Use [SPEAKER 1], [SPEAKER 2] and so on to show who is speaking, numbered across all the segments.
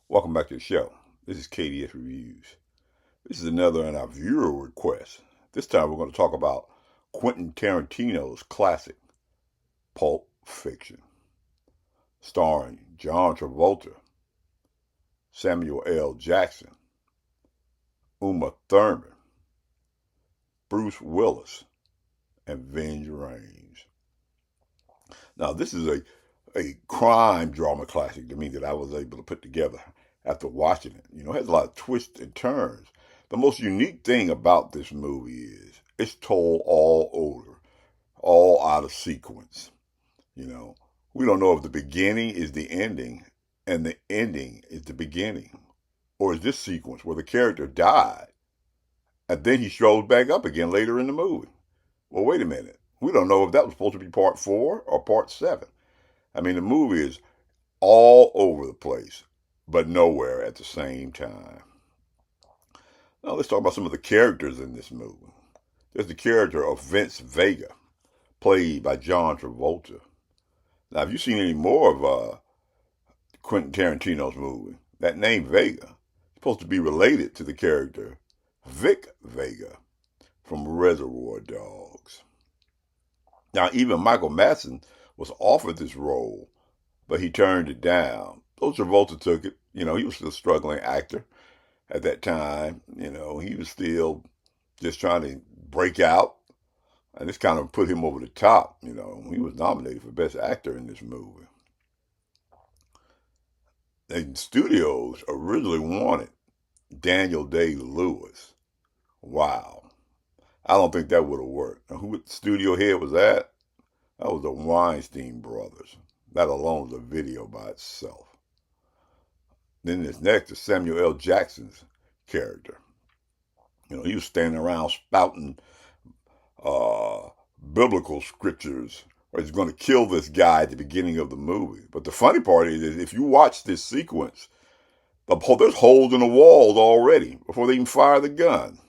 [SPEAKER 1] Welcome back to the show. This is KDS Reviews. This is another in our viewer request. This time we're going to talk about Quentin Tarantino's classic, Pulp Fiction, starring John Travolta, Samuel L. Jackson, Uma Thurman, Bruce Willis, and Ving Rhames. Now, this is a crime drama classic to me that I was able to put together after watching it. It has a lot of twists and turns. The most unique thing about this movie is it's told all over, all out of sequence. We don't know if the beginning is the ending and the ending is the beginning. Or is this sequence where the character died and then he shows back up again later in the movie? Well, wait a minute. We don't know if that was supposed to be part 4 or part 7. I mean, the movie is all over the place, but nowhere at the same time. Now, let's talk about some of the characters in this movie. There's the character of Vince Vega, played by John Travolta. Now, if you've seen any more of Quentin Tarantino's movie, that name Vega is supposed to be related to the character Vic Vega from Reservoir Dogs. Now, even Michael Madsen was offered this role, but he turned it down. Though Travolta took it. He was still a struggling actor at that time. He was still just trying to break out. And this kind of put him over the top. He was nominated for Best Actor in this movie. The studios originally wanted Daniel Day-Lewis. Wow. I don't think that would have worked. Now, who the studio head was that? That was the Weinstein brothers. That alone is a video by itself. Then this next is Samuel L. Jackson's character. He was standing around spouting biblical scriptures, or he's going to kill this guy at the beginning of the movie. But the funny part is if you watch this sequence, there's holes in the walls already before they even fire the gun.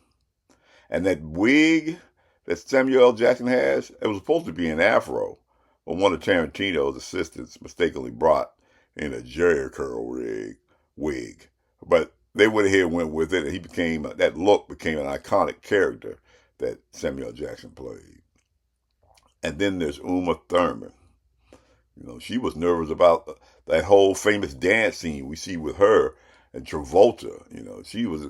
[SPEAKER 1] And that wig that Samuel L. Jackson has, it was supposed to be an afro, but one of Tarantino's assistants mistakenly brought in a Jerry curl wig. But they went ahead and went with it, and that look became an iconic character that Samuel L. Jackson played. And then there's Uma Thurman. She was nervous about that whole famous dance scene we see with her and Travolta. She was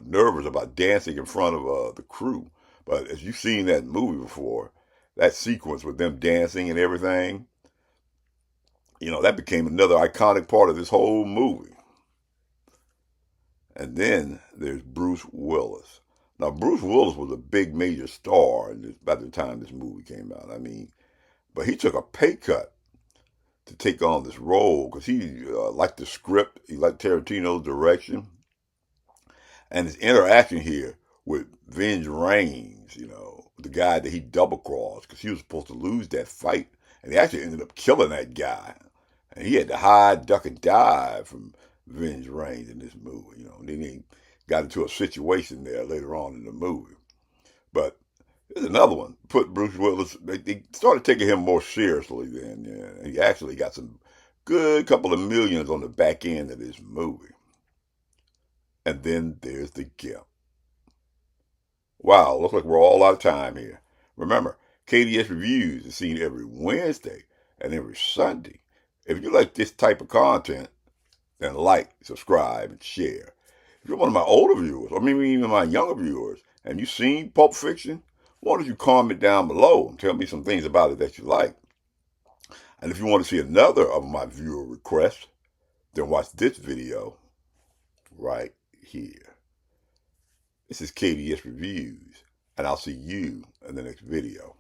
[SPEAKER 1] nervous about dancing in front of the crew. But as you've seen that movie before, that sequence with them dancing and everything, that became another iconic part of this whole movie. And then there's Bruce Willis. Now, Bruce Willis was a big major star by the time this movie came out. But he took a pay cut to take on this role because he liked the script, he liked Tarantino's direction, and his interaction here with Ving Rhames, the guy that he double-crossed because he was supposed to lose that fight, and he actually ended up killing that guy. And he had to hide, duck, and dive from Ving Rhames in this movie, And then he got into a situation there later on in the movie. But there's another one. Put Bruce Willis, they started taking him more seriously then. Yeah. He actually got some good couple of millions on the back end of this movie. And then there's the Gimp. Wow, looks like we're all out of time here. Remember, KDS Reviews is seen every Wednesday and every Sunday. If you like this type of content, then like, subscribe, and share. If you're one of my older viewers, or maybe even my younger viewers, and you've seen Pulp Fiction, why don't you comment down below and tell me some things about it that you like? And if you want to see another of my viewer requests, then watch this video right here. This is KDS Reviews, and I'll see you in the next video.